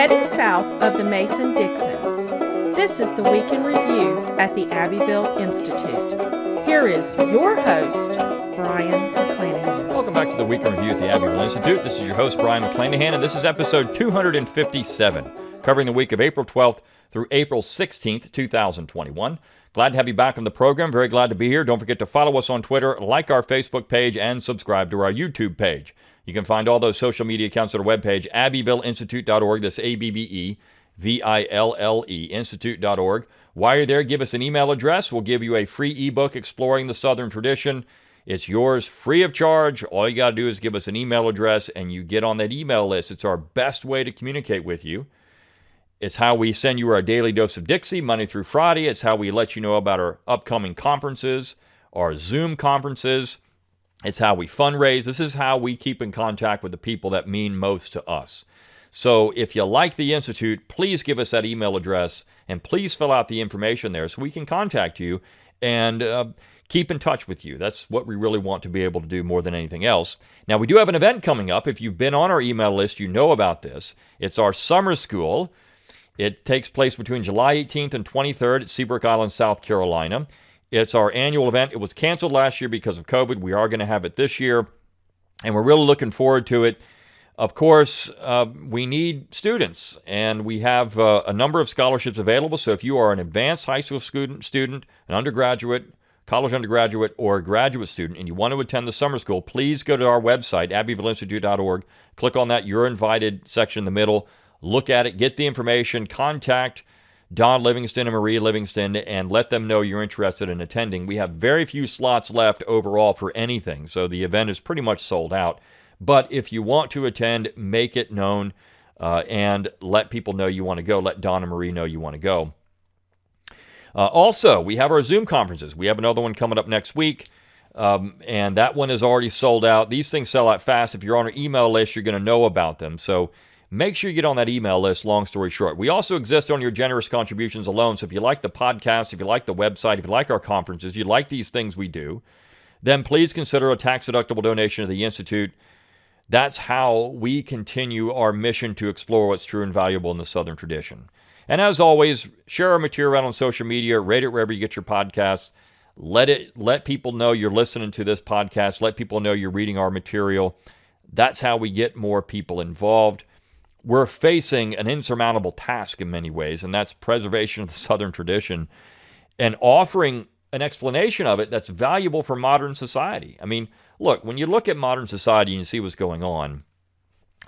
heading south of the Mason-Dixon. This is the Week in Review at the Abbeville Institute. Here is your host, Brian McClanahan. Welcome back to the Week in Review at the Abbeville Institute. This is your host, Brian McClanahan, and this is episode 257, covering the week of April 12th through April 16th, 2021. Glad to have you back on the program. Very glad to be here. Don't forget to follow us on Twitter, like our Facebook page, and subscribe to our YouTube page. You can find all those social media accounts at our webpage, abbevilleinstitute.org. That's ABBEVILLE, institute.org. While you're there, give us an email address. We'll give you a free ebook exploring the Southern tradition. It's yours free of charge. All you got to do is give us an email address, and you get on that email list. It's our best way to communicate with you. It's how we send you our daily dose of Dixie, Monday through Friday. It's how we let you know about our upcoming conferences, our Zoom conferences. It's how we fundraise. This is how we keep in contact with the people that mean most to us. So if you like the Institute, please give us that email address, and please fill out the information there so we can contact you and keep in touch with you. That's what we really want to be able to do more than anything else. Now, we do have an event coming up. If you've been on our email list, you know about this. It's our summer school. It takes place between July 18th and 23rd at Seabrook Island, South Carolina. It's our annual event. It was canceled last year because of COVID. We are going to have it this year, and we're really looking forward to it. Of course, we need students, and we have a number of scholarships available. So if you are an advanced high school student, an undergraduate, college undergraduate, or a graduate student, and you want to attend the summer school, please go to our website, abbevilleinstitute.org. Click on that You're Invited section in the middle. Look at it, get the information, contact Don Livingston and Marie Livingston, and let them know you're interested in attending. We have very few slots left overall for anything, so the event is pretty much sold out. But if you want to attend, make it known and let people know you want to go. Let Don and Marie know you want to go. Also, we have our Zoom conferences. We have another one coming up next week, and that one is already sold out. These things sell out fast. If you're on our email list, you're going to know about them. So make sure you get on that email list, long story short. We also exist on your generous contributions alone. So if you like the podcast, if you like the website, if you like our conferences, you like these things we do, then please consider a tax-deductible donation to the Institute. That's how we continue our mission to explore what's true and valuable in the Southern tradition. And as always, share our material around on social media, rate it wherever you get your podcasts. Let people know you're listening to this podcast. Let people know you're reading our material. That's how we get more people involved. We're facing an insurmountable task in many ways, and that's preservation of the Southern tradition and offering an explanation of it that's valuable for modern society. I mean, look, when you look at modern society and you see what's going on,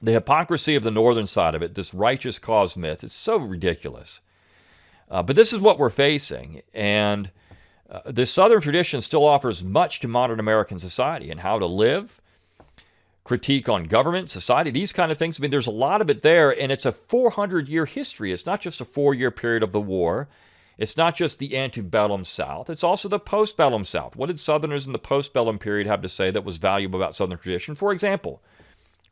the hypocrisy of the northern side of it, this righteous cause myth, it's so ridiculous. But this is what we're facing, and the Southern tradition still offers much to modern American society and how to live, critique on government, society, these kind of things. I mean, there's a lot of it there, and it's a 400-year history. It's not just a 4-year period of the war. It's not just the antebellum South. It's also the postbellum South. What did Southerners in the postbellum period have to say that was valuable about Southern tradition? For example,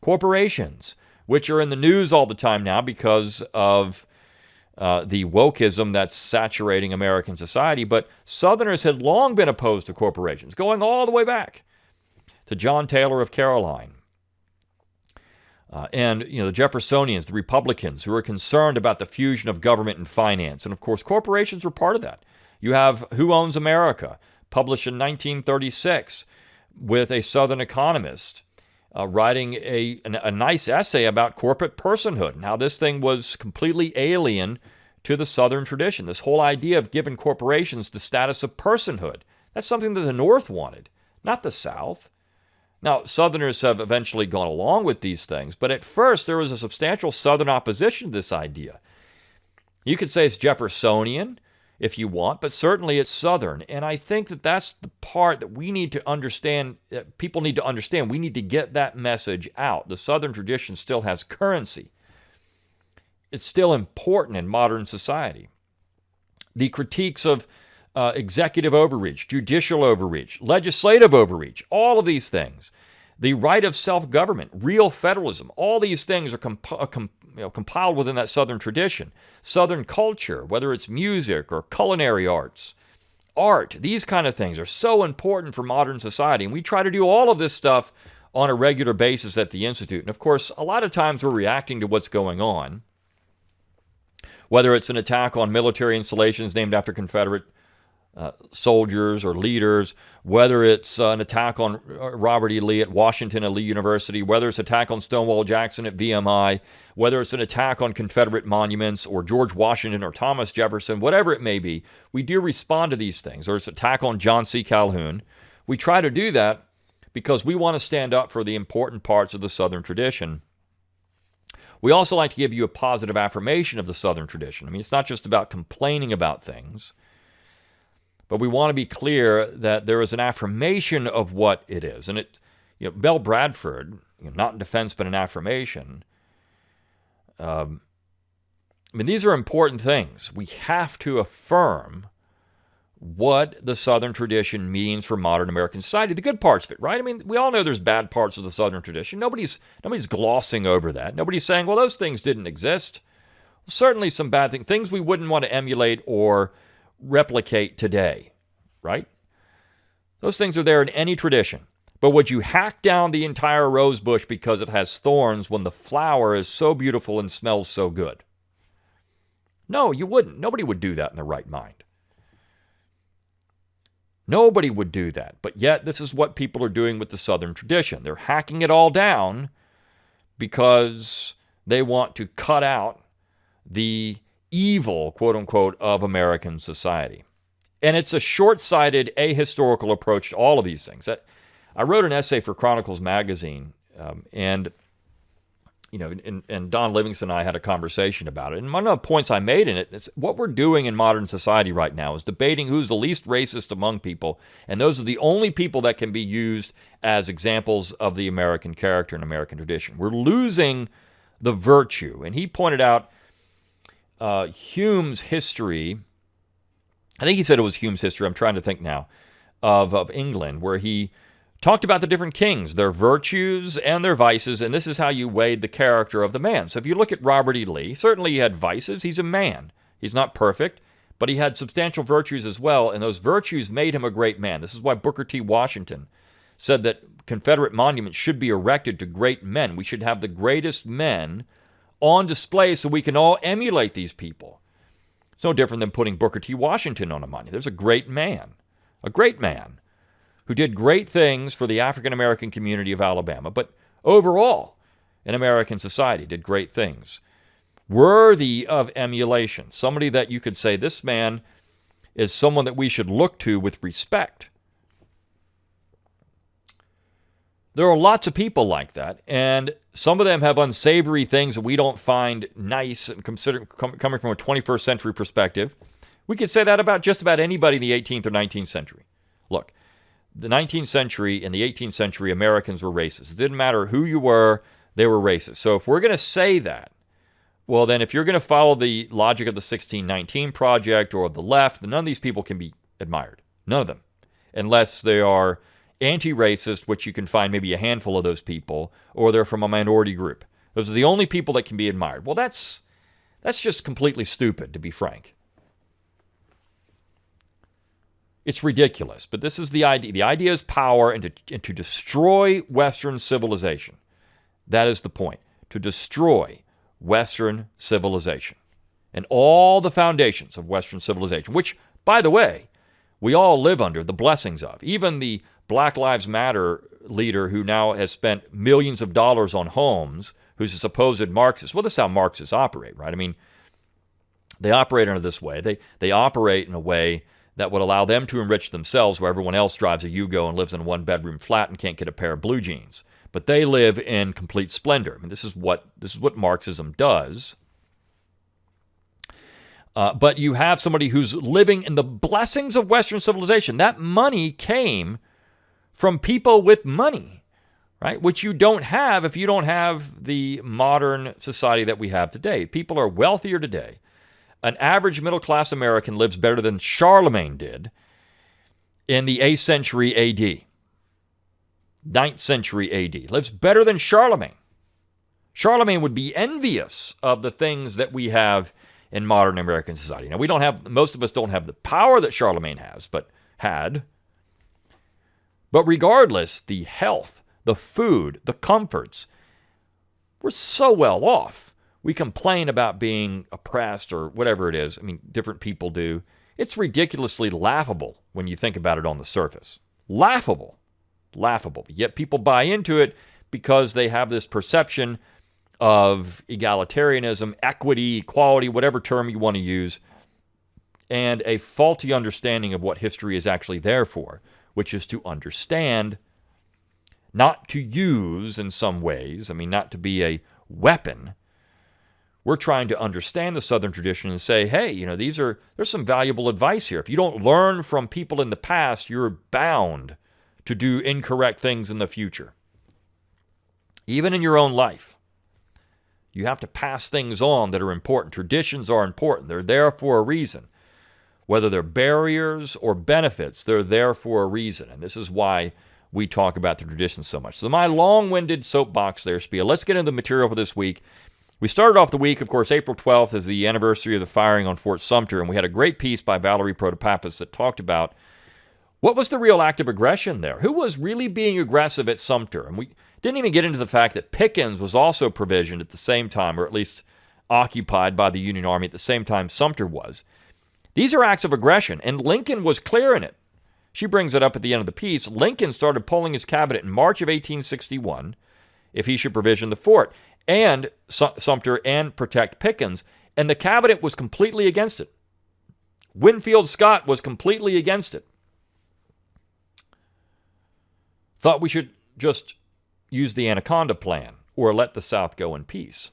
corporations, which are in the news all the time now because of the wokeism that's saturating American society. But Southerners had long been opposed to corporations, going all the way back to John Taylor of Caroline. And the Jeffersonians, the Republicans, who were concerned about the fusion of government and finance. And, of course, corporations were part of that. You have Who Owns America, published in 1936, with a Southern economist writing a nice essay about corporate personhood and how this thing was completely alien to the Southern tradition. This whole idea of giving corporations the status of personhood. That's something that the North wanted, not the South. Now, Southerners have eventually gone along with these things, but at first there was a substantial Southern opposition to this idea. You could say it's Jeffersonian if you want, but certainly it's Southern. And I think that that's the part that we need to understand, that people need to understand. We need to get that message out. The Southern tradition still has currency. It's still important in modern society. The critiques of executive overreach, judicial overreach, legislative overreach, all of these things. The right of self-government, real federalism, all these things are compiled within that Southern tradition. Southern culture, whether it's music or culinary arts, art, these kind of things are so important for modern society. And we try to do all of this stuff on a regular basis at the Institute. And of course, a lot of times we're reacting to what's going on. whether it's an attack on military installations named after Confederate soldiers or leaders, whether it's an attack on Robert E. Lee at Washington and Lee University, whether it's an attack on Stonewall Jackson at VMI, whether it's an attack on Confederate monuments or George Washington or Thomas Jefferson, whatever it may be, we do respond to these things. Or it's an attack on John C. Calhoun. We try to do that because we want to stand up for the important parts of the Southern tradition. We also like to give you a positive affirmation of the Southern tradition. I mean, it's not just about complaining about things, but we want to be clear that there is an affirmation of what it is. And Bell Bradford, not in defense, but an affirmation. These are important things. We have to affirm what the Southern tradition means for modern American society, the good parts of it, right? I mean, we all know there's bad parts of the Southern tradition. Nobody's glossing over that. Nobody's saying, well, those things didn't exist. Well, certainly some bad things we wouldn't want to emulate or replicate today, right? Those things are there in any tradition. But would you hack down the entire rose bush because it has thorns when the flower is so beautiful and smells so good? No, you wouldn't. Nobody would do that in their right mind. Nobody would do that. But yet, this is what people are doing with the Southern tradition. They're hacking it all down because they want to cut out the evil, quote unquote, of American society. And it's a short-sighted, ahistorical approach to all of these things. I wrote an essay for Chronicles magazine, and Don Livingston and I had a conversation about it. And one of the points I made in it is what we're doing in modern society right now is debating who's the least racist among people, and those are the only people that can be used as examples of the American character and American tradition. We're losing the virtue. And he pointed out Hume's history, I think he said it was Hume's history, I'm trying to think now, of England, where he talked about the different kings, their virtues and their vices, and this is how you weighed the character of the man. So if you look at Robert E. Lee, certainly he had vices. He's a man. He's not perfect, but he had substantial virtues as well, and those virtues made him a great man. This is why Booker T. Washington said that Confederate monuments should be erected to great men. We should have the greatest men on display so we can all emulate these people. It's no different than putting Booker T. Washington on a monument. There's a great man who did great things for the African American community of Alabama, but overall in American society did great things. Worthy of emulation. Somebody that you could say, this man is someone that we should look to with respect. There are lots of people like that, and some of them have unsavory things that we don't find nice, coming from a 21st century perspective. We could say that about just about anybody in the 18th or 19th century. Look, the 19th century and the 18th century, Americans were racist. It didn't matter who you were, they were racist. So if we're going to say that, well, then if you're going to follow the logic of the 1619 Project or the left, then none of these people can be admired. None of them. Unless they are anti-racist, which you can find maybe a handful of those people, or they're from a minority group. Those are the only people that can be admired. Well, that's just completely stupid, to be frank. It's ridiculous, but this is the idea. The idea is power and to destroy Western civilization. That is the point. To destroy Western civilization and all the foundations of Western civilization, which, by the way, we all live under the blessings of. Even the Black Lives Matter leader who now has spent millions of dollars on homes, who's a supposed Marxist. Well, this is how Marxists operate, right? I mean, they operate in this way. They operate in a way that would allow them to enrich themselves, where everyone else drives a Yugo and lives in a one-bedroom flat and can't get a pair of blue jeans. But they live in complete splendor. I mean, this is what Marxism does. But you have somebody who's living in the blessings of Western civilization. That money came from people with money, right? Which you don't have if you don't have the modern society that we have today. People are wealthier today. An average middle-class American lives better than Charlemagne did in the 8th century AD. 9th century AD. Lives better than Charlemagne. Charlemagne would be envious of the things that we have in modern American society. Now, most of us don't have the power that Charlemagne had. But regardless, the health, the food, the comforts, we're so well off. we complain about being oppressed or whatever it is. I mean, different people do. It's ridiculously laughable when you think about it on the surface. Laughable. Yet people buy into it because they have this perception of egalitarianism, equity, equality, whatever term you want to use, and a faulty understanding of what history is actually there for, which is to understand, not to use in some ways, not to be a weapon. We're trying to understand the Southern tradition and say, hey, there's some valuable advice here. If you don't learn from people in the past, you're bound to do incorrect things in the future. Even in your own life, you have to pass things on that are important. Traditions are important. They're there for a reason. Whether they're barriers or benefits, they're there for a reason. And this is why we talk about the traditions so much. So my long-winded soapbox there, spiel. Let's get into the material for this week. We started off the week, of course, April 12th is the anniversary of the firing on Fort Sumter, and we had a great piece by Valerie Protopappas that talked about what was the real act of aggression there? Who was really being aggressive at Sumter? And we didn't even get into the fact that Pickens was also provisioned at the same time, or at least occupied by the Union Army at the same time Sumter was. These are acts of aggression, and Lincoln was clear in it. She brings it up at the end of the piece. Lincoln started polling his cabinet in March of 1861 if he should provision the fort and Sumter and protect Pickens, and the cabinet was completely against it. Winfield Scott was completely against it. Thought we should just use the Anaconda Plan or let the South go in peace.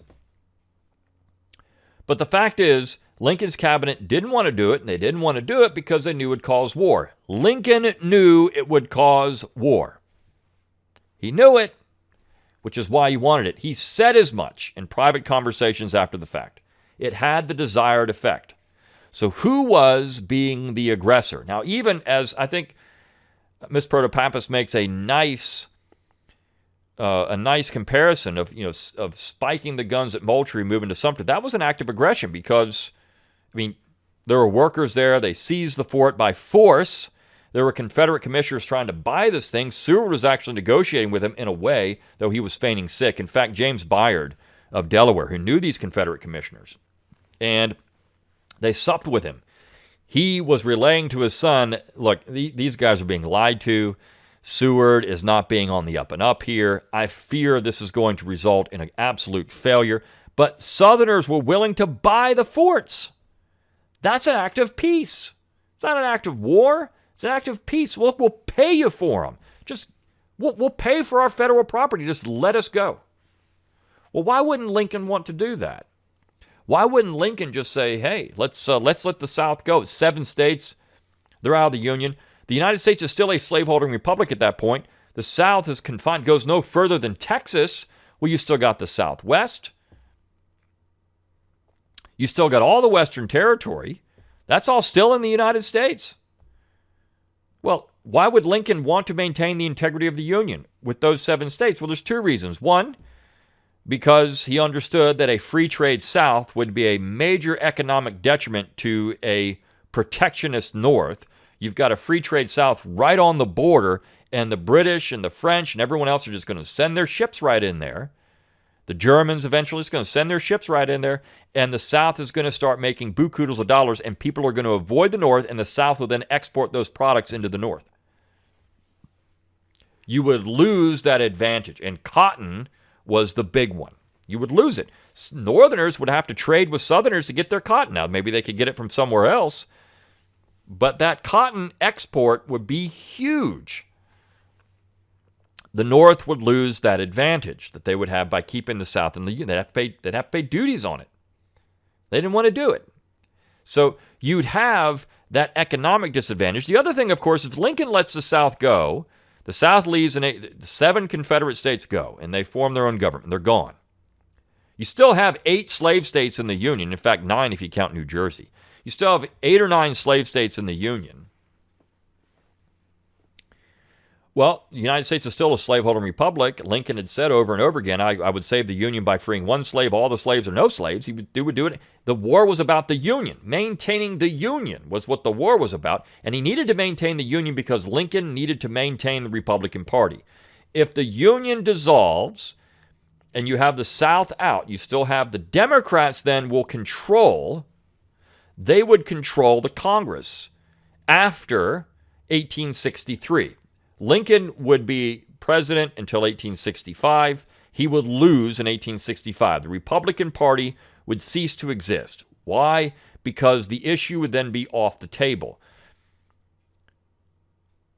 But the fact is, Lincoln's cabinet didn't want to do it, and they didn't want to do it because they knew it would cause war. Lincoln knew it would cause war. He knew it, which is why he wanted it. He said as much in private conversations after the fact. It had the desired effect. So who was being the aggressor? Now, even as I think Ms. Protopappas makes a nice comparison of spiking the guns at Moultrie, moving to Sumter, that was an act of aggression because, there were workers there. They seized the fort by force. There were Confederate commissioners trying to buy this thing. Seward was actually negotiating with him in a way, though he was feigning sick. In fact, James Byard of Delaware, who knew these Confederate commissioners, and they supped with him. He was relaying to his son, look, these guys are being lied to. Seward is not being on the up and up here. I fear this is going to result in an absolute failure. But Southerners were willing to buy the forts. That's an act of peace. It's not an act of war. It's an act of peace. We'll pay you for them. We'll pay for our federal property. Just let us go. Well, why wouldn't Lincoln want to do that? Why wouldn't Lincoln just say, hey, let's let the South go? It's 7 states. They're out of the Union. The United States is still a slaveholding republic at that point. The South is confined, goes no further than Texas. Well, you still got the Southwest. You still got all the Western Territory. That's all still in the United States. Well, why would Lincoln want to maintain the integrity of the Union with those 7 states? Well, there's 2 reasons. One, because he understood that a free trade South would be a major economic detriment to a protectionist North. You've got a free trade South right on the border, and the British and the French and everyone else are just going to send their ships right in there. The Germans eventually is going to send their ships right in there, and the South is going to start making buku of dollars, and people are going to avoid the North, and the South will then export those products into the North. You would lose that advantage, and cotton was the big one. You would lose it. Northerners would have to trade with Southerners to get their cotton. Now, maybe they could get it from somewhere else, but that cotton export would be huge. The North would lose that advantage that they would have by keeping the South in the Union. They'd have to pay duties on it. They didn't want to do it. So you'd have that economic disadvantage. The other thing, of course, if Lincoln lets the South go, the South leaves and 7 Confederate states go, and they form their own government. They're gone. You still have 8 slave states in the Union. In fact, 9 if you count New Jersey. You still have 8 or 9 slave states in the Union. Well, the United States is still a slaveholding republic. Lincoln had said over and over again, I would save the Union by freeing 1 slave, all the slaves or no slaves. He would do it. The war was about the Union. Maintaining the Union was what the war was about. And he needed to maintain the Union because Lincoln needed to maintain the Republican Party. If the Union dissolves and you have the South out, you still have the Democrats then they would control the Congress after 1863. Lincoln would be president until 1865. He would lose in 1865. The Republican Party would cease to exist. Why? Because the issue would then be off the table.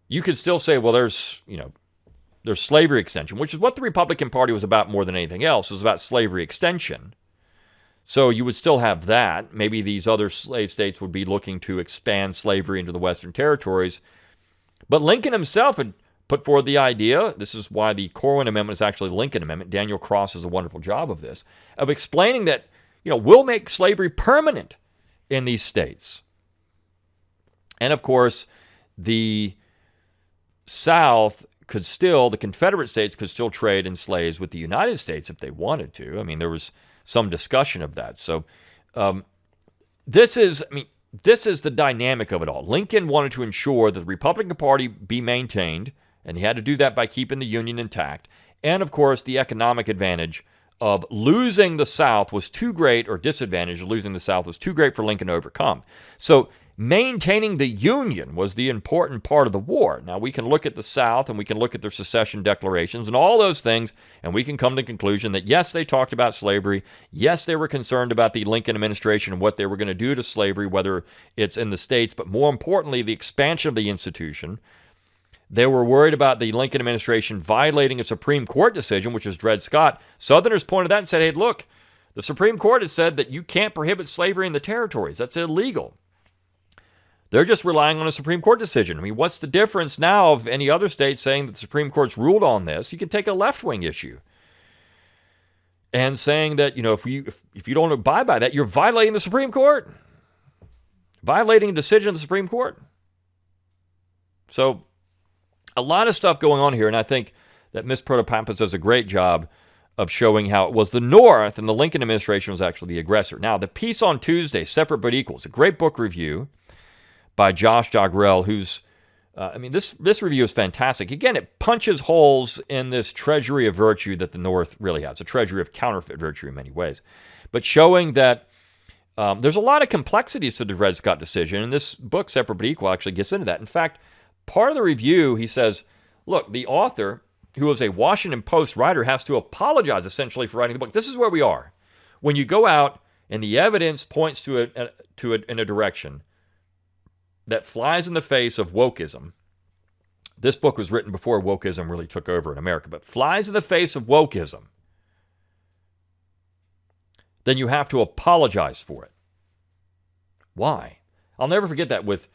You could still say, well, there's slavery extension, which is what the Republican Party was about more than anything else. It was about slavery extension. So you would still have that. Maybe these other slave states would be looking to expand slavery into the Western territories. But Lincoln himself had put forward the idea, this is why the Corwin Amendment is actually the Lincoln Amendment. Daniel Cross does a wonderful job of this, of explaining that, we'll make slavery permanent in these states. And of course, the South the Confederate States could still trade in slaves with the United States if they wanted to. I mean, there was some discussion of that. So this is the dynamic of it all. Lincoln wanted to ensure that the Republican Party be maintained, and he had to do that by keeping the Union intact. And of course, the economic advantage of losing the South was too great, or disadvantage of losing the South was too great for Lincoln to overcome. So maintaining the Union was the important part of the war. Now, we can look at the South and we can look at their secession declarations and all those things, and we can come to the conclusion that, yes, they talked about slavery. Yes, they were concerned about the Lincoln administration and what they were going to do to slavery, whether it's in the states, but more importantly, the expansion of the institution. They were worried about the Lincoln administration violating a Supreme Court decision, which is Dred Scott. Southerners pointed that and said, hey, look, the Supreme Court has said that you can't prohibit slavery in the territories. That's illegal. They're just relying on a Supreme Court decision. I mean, what's the difference now of any other state saying that the Supreme Court's ruled on this? You can take a left-wing issue and saying that, if you don't abide by that, you're violating the Supreme Court, violating a decision of the Supreme Court. So a lot of stuff going on here, and I think that Ms. Protopappas does a great job of showing how it was the North and the Lincoln administration was actually the aggressor. Now, the piece on Tuesday, Separate But Equal, is a great book review by Josh Dogrell, who's, this review is fantastic. Again, it punches holes in this treasury of virtue that the North really has, a treasury of counterfeit virtue in many ways, but showing that there's a lot of complexities to the Dred Scott decision, and this book, Separate But Equal, actually gets into that. In fact, part of the review, he says, look, the author, who is a Washington Post writer, has to apologize essentially for writing the book. This is where we are. When you go out and the evidence points to it in a direction that flies in the face of wokeism. This book was written before wokeism really took over in America, but flies in the face of wokeism, then you have to apologize for it. Why? I'll never forget that with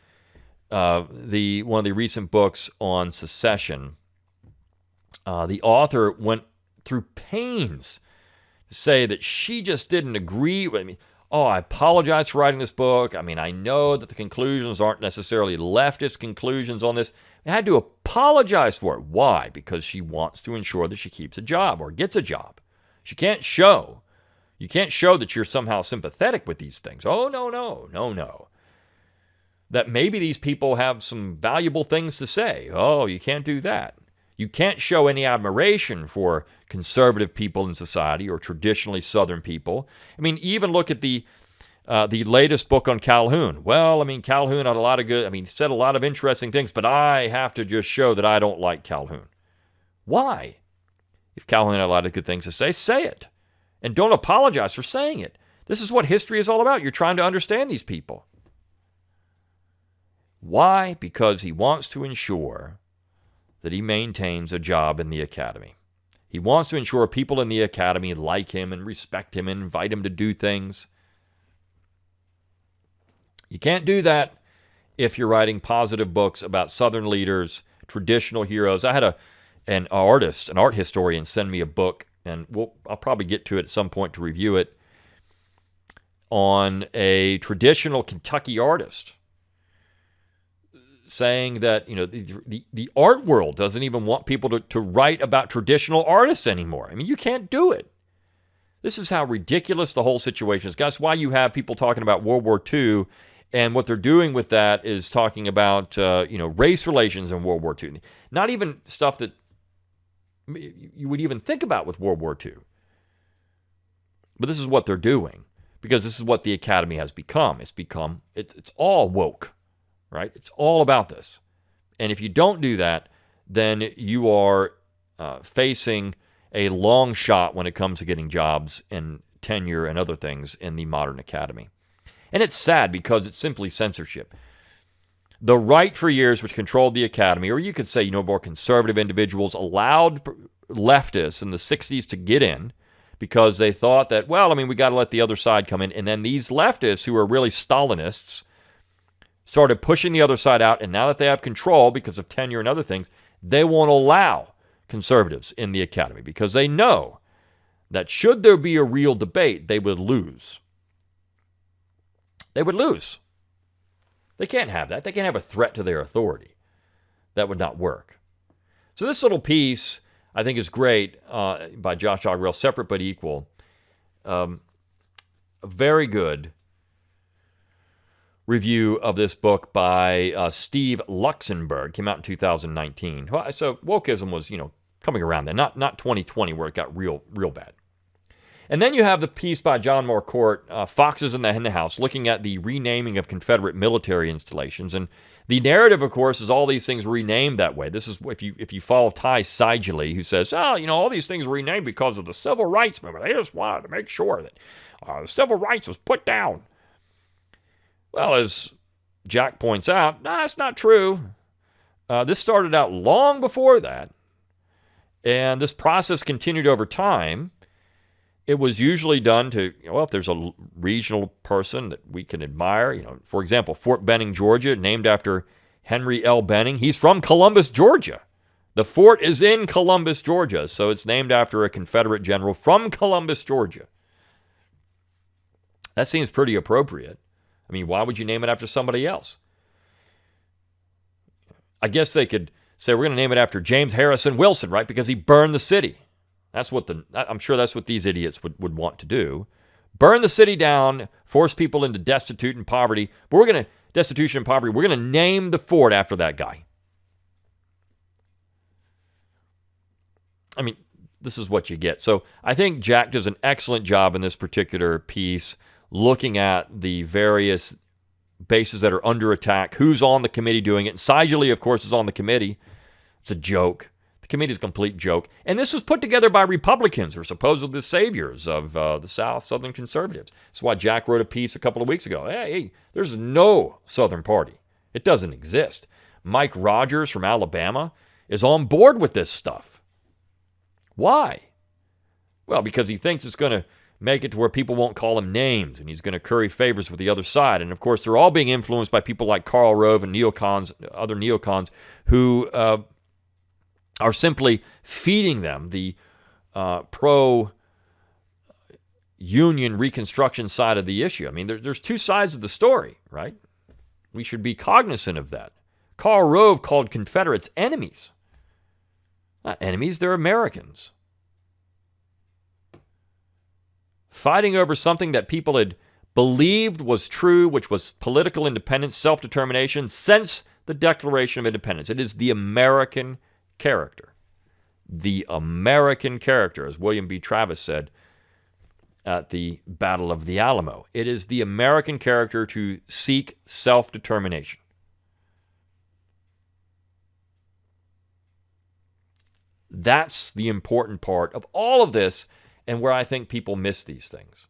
one of the recent books on secession. The author went through pains to say that she just didn't agree with me. Oh, I apologize for writing this book. I mean, I know that the conclusions aren't necessarily leftist conclusions on this. I had to apologize for it. Why? Because she wants to ensure that she keeps a job or gets a job. You can't show that you're somehow sympathetic with these things. Oh, no. That maybe these people have some valuable things to say. Oh, you can't do that. You can't show any admiration for conservative people in society or traditionally Southern people. I mean, even look at the latest book on Calhoun. Well, I mean, Calhoun had said a lot of interesting things, but I have to just show that I don't like Calhoun. Why? If Calhoun had a lot of good things to say it. And don't apologize for saying it. This is what history is all about. You're trying to understand these people. Why? Because he wants to ensure that he maintains a job in the academy. He wants to ensure people in the academy like him and respect him and invite him to do things. You can't do that if you're writing positive books about Southern leaders, traditional heroes. I had an art historian, send me a book, and I'll probably get to it at some point to review it, on a traditional Kentucky artist, saying that the art world doesn't even want people to write about traditional artists anymore. I mean, you can't do it. This is how ridiculous the whole situation is. That's why you have people talking about World War II, and what they're doing with that is talking about race relations in World War II. Not even stuff that you would even think about with World War II. But this is what they're doing, because this is what the academy has become. It's all woke, right? It's all about this. And if you don't do that, then you are facing a long shot when it comes to getting jobs and tenure and other things in the modern academy. And it's sad because it's simply censorship. The right for years, which controlled the academy, or you could say, more conservative individuals, allowed leftists in the 60s to get in because they thought that, we got to let the other side come in. And then these leftists, who are really Stalinists, started pushing the other side out. And now that they have control because of tenure and other things, they won't allow conservatives in the academy because they know that should there be a real debate, they would lose. They would lose. They can't have that. They can't have a threat to their authority. That would not work. So this little piece, I think, is great by Josh Ogwell, Separate but Equal. A very good review of this book by Steve Luxenberg. Came out in 2019. So wokeism was, coming around then, not 2020 where it got real bad. And then you have the piece by John Marquardt, Foxes in the House, looking at the renaming of Confederate military installations. And the narrative, of course, is all these things were renamed that way. This is if you follow Ty Seidule, who says, all these things were renamed because of the Civil Rights Movement. They just wanted to make sure that the civil rights was put down. Well, as Jack points out, that's not true. This started out long before that. And this process continued over time. It was usually done to, if there's a regional person that we can admire, for example, Fort Benning, Georgia, named after Henry L. Benning. He's from Columbus, Georgia. The fort is in Columbus, Georgia, so it's named after a Confederate general from Columbus, Georgia. That seems pretty appropriate. Why would you name it after somebody else? I guess they could say we're going to name it after James Harrison Wilson, right? Because he burned the city. I'm sure that's what these idiots would want to do. Burn the city down, force people into destitution and poverty. But we're going to name the fort after that guy. This is what you get. So I think Jack does an excellent job in this particular piece, looking at the various bases that are under attack, who's on the committee doing it. And Seidule, of course, is on the committee. It's a joke. The committee's a complete joke. And this was put together by Republicans, who are supposedly the saviors of the South, Southern conservatives. That's why Jack wrote a piece a couple of weeks ago. Hey, there's no Southern party. It doesn't exist. Mike Rogers from Alabama is on board with this stuff. Why? Well, because he thinks it's going to make it to where people won't call him names, and he's going to curry favors with the other side. And, of course, they're all being influenced by people like Karl Rove and other neocons who are simply feeding them the pro-union Reconstruction side of the issue. There's two sides of the story, right? We should be cognizant of that. Karl Rove called Confederates enemies. Not enemies, they're Americans. Fighting over something that people had believed was true, which was political independence, self-determination, since the Declaration of Independence. It is the American character. The American character, as William B. Travis said at the Battle of the Alamo. It is the American character to seek self-determination. That's the important part of all of this, and where I think people miss these things.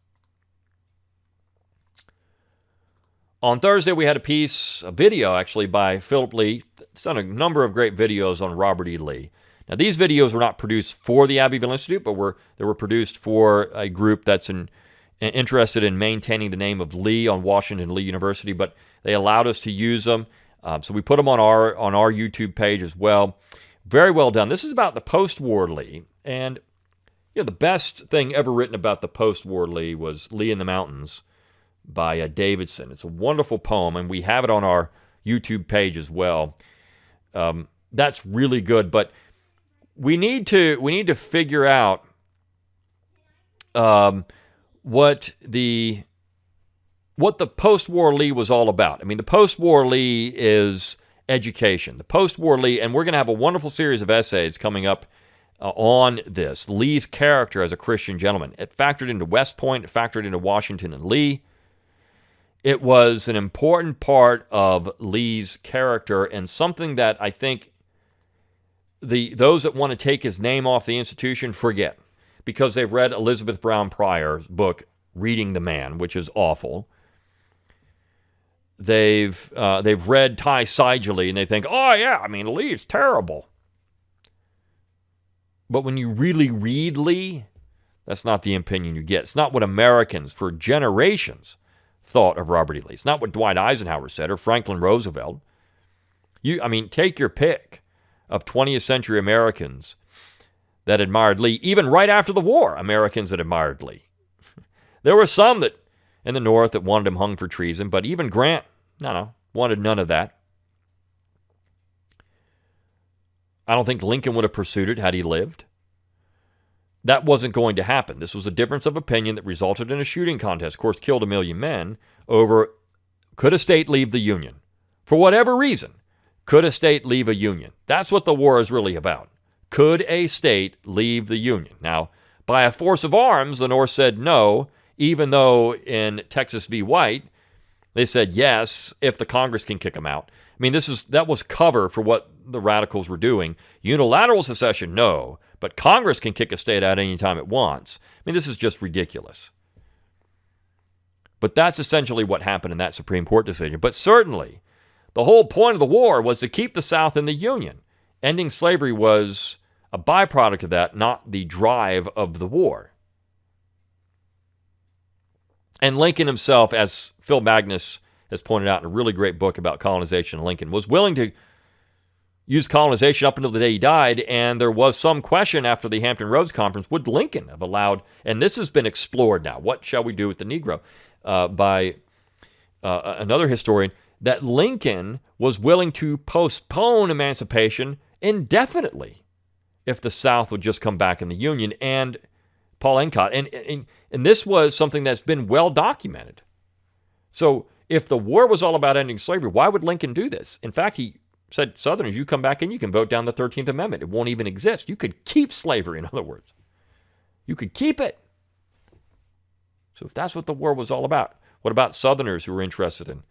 On Thursday, we had a video actually by Philip Lee. It's done a number of great videos on Robert E. Lee. Now, these videos were not produced for the Abbeville Institute, but they were produced for a group that's interested in maintaining the name of Lee on Washington Lee University, but they allowed us to use them. So we put them on our YouTube page as well. Very well done. This is about the post-war Lee, and the best thing ever written about the post-war Lee was Lee in the Mountains by Davidson. It's a wonderful poem, and we have it on our YouTube page as well. That's really good, but we need to figure out what the post-war Lee was all about. The post-war Lee is education. The post-war Lee, and we're going to have a wonderful series of essays coming up on this. Lee's character as a Christian gentleman. It factored into West Point. It factored into Washington and Lee. It was an important part of Lee's character and something that I think those that want to take his name off the institution forget, because they've read Elizabeth Brown Pryor's book, Reading the Man, which is awful. They've read Ty Seidule, and they think, oh yeah, I mean, Lee's terrible. But when you really read Lee, that's not the opinion you get. It's not what Americans for generations thought of Robert E. Lee. It's not what Dwight Eisenhower said or Franklin Roosevelt. Take your pick of 20th century Americans that admired Lee. Even right after the war, Americans that admired Lee. There were some that in the North that wanted him hung for treason, but even Grant, wanted none of that. I don't think Lincoln would have pursued it had he lived. That wasn't going to happen. This was a difference of opinion that resulted in a shooting contest. Of course, killed 1 million men over, could a state leave the Union? For whatever reason, could a state leave a Union? That's what the war is really about. Could a state leave the Union? Now, by a force of arms, the North said no, even though in Texas v. White, they said yes, if the Congress can kick them out. I mean, that was cover for what the radicals were doing. Unilateral secession, no, but Congress can kick a state out anytime it wants. I mean, this is just ridiculous. But that's essentially what happened in that Supreme Court decision. But certainly, the whole point of the war was to keep the South in the Union. Ending slavery was a byproduct of that, not the drive of the war. And Lincoln himself, as Phil Magnus has pointed out in a really great book about colonization, Lincoln was willing to use colonization up until the day he died, and there was some question after the Hampton Roads Conference, would Lincoln have allowed, and this has been explored now, what shall we do with the Negro, by another historian, that Lincoln was willing to postpone emancipation indefinitely if the South would just come back in the Union, and Paul Encott. And this was something that's been well documented. So if the war was all about ending slavery, why would Lincoln do this? In fact, he said, Southerners, you come back in, you can vote down the 13th Amendment. It won't even exist. You could keep slavery, in other words. You could keep it. So if that's what the war was all about, what about Southerners who were interested in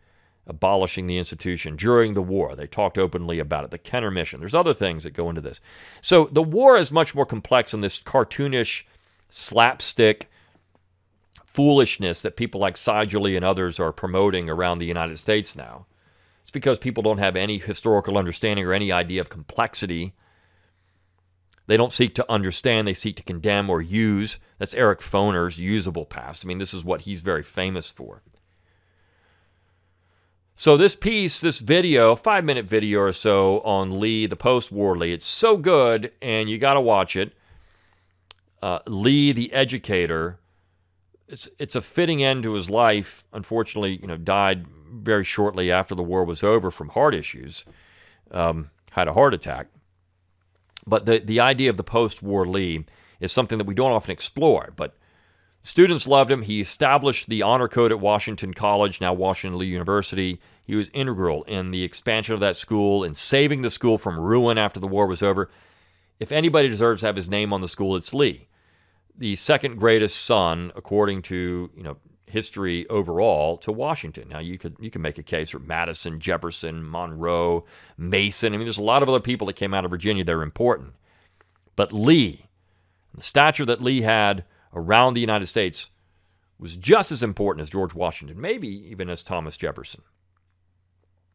abolishing the institution during the war? They talked openly about it. The Kenner Mission. There's other things that go into this. So the war is much more complex than this cartoonish, slapstick foolishness that people like Seidule and others are promoting around the United States now. It's because people don't have any historical understanding or any idea of complexity. They don't seek to understand. They seek to condemn or use. That's Eric Foner's usable past. I mean, this is what he's very famous for. So this piece, this video, 5-minute video or so on Lee, the post-war Lee, it's so good, and you got to watch it. Lee, the educator, it's a fitting end to his life. Unfortunately, died very shortly after the war was over from heart issues. Had a heart attack. But the idea of the post-war Lee is something that we don't often explore. But students loved him. He established the honor code at Washington College, now Washington Lee University. He was integral in the expansion of that school and saving the school from ruin after the war was over. If anybody deserves to have his name on the school, it's Lee. The second greatest son, according to history overall, to Washington. Now you can make a case for Madison, Jefferson, Monroe, Mason. I mean, there's a lot of other people that came out of Virginia that are important. But Lee, the stature that Lee had around the United States was just as important as George Washington, maybe even as Thomas Jefferson.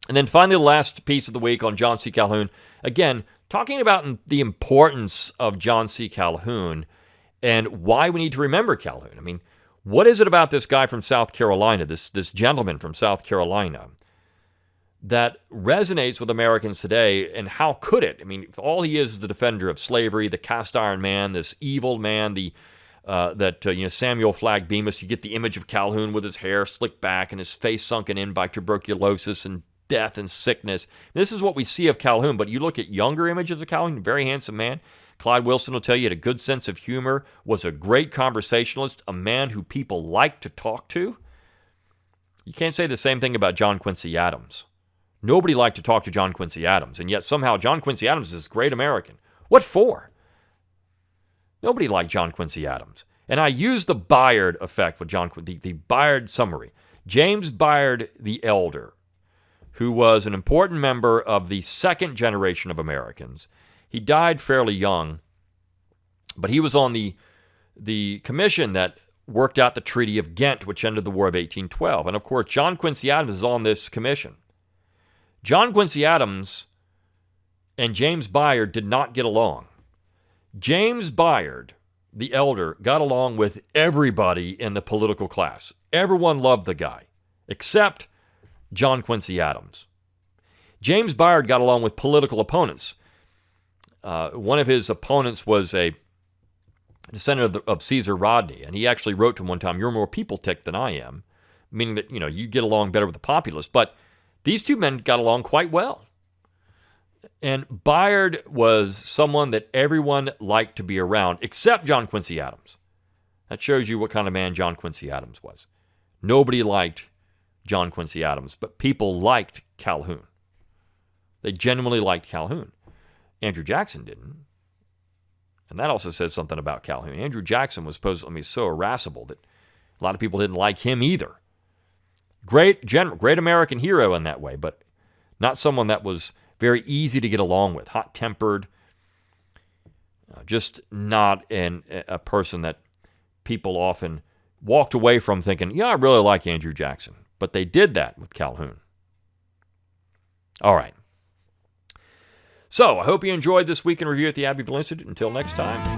And then finally, the last piece of the week on John C. Calhoun. Again, talking about the importance of John C. Calhoun and why we need to remember Calhoun. I mean, what is it about this guy from South Carolina, this gentleman from South Carolina, that resonates with Americans today, and how could it? I mean, all he is the defender of slavery, the cast iron man, this evil man, Samuel Flagg Bemis. You get the image of Calhoun with his hair slicked back and his face sunken in by tuberculosis and death and sickness. This is what we see of Calhoun, but you look at younger images of Calhoun, very handsome man. Clyde Wilson will tell you he had a good sense of humor, was a great conversationalist, a man who people liked to talk to. You can't say the same thing about John Quincy Adams. Nobody liked to talk to John Quincy Adams, and yet somehow John Quincy Adams is this great American. What for? Nobody liked John Quincy Adams. And I used the Bayard effect with the Bayard summary. James Bayard the Elder, who was an important member of the second generation of Americans. He died fairly young, but he was on the commission that worked out the Treaty of Ghent, which ended the War of 1812. And of course, John Quincy Adams is on this commission. John Quincy Adams and James Bayard did not get along. James Bayard, the elder, got along with everybody in the political class. Everyone loved the guy, except John Quincy Adams. James Bayard got along with political opponents. One of his opponents was a descendant of Caesar Rodney, and he actually wrote to him one time, "You're more people-ticked than I am," meaning that, you get along better with the populace. But these two men got along quite well. And Bayard was someone that everyone liked to be around, except John Quincy Adams. That shows you what kind of man John Quincy Adams was. Nobody liked John Quincy Adams, but people liked Calhoun. They genuinely liked Calhoun. Andrew Jackson didn't. And that also says something about Calhoun. Andrew Jackson was supposedly so irascible that a lot of people didn't like him either. Great American hero in that way, but not someone that was very easy to get along with, hot-tempered, just not a person that people often walked away from thinking, yeah, I really like Andrew Jackson. But they did that with Calhoun. All right. So I hope you enjoyed this Week in Review at the Abbeville Institute. Until next time.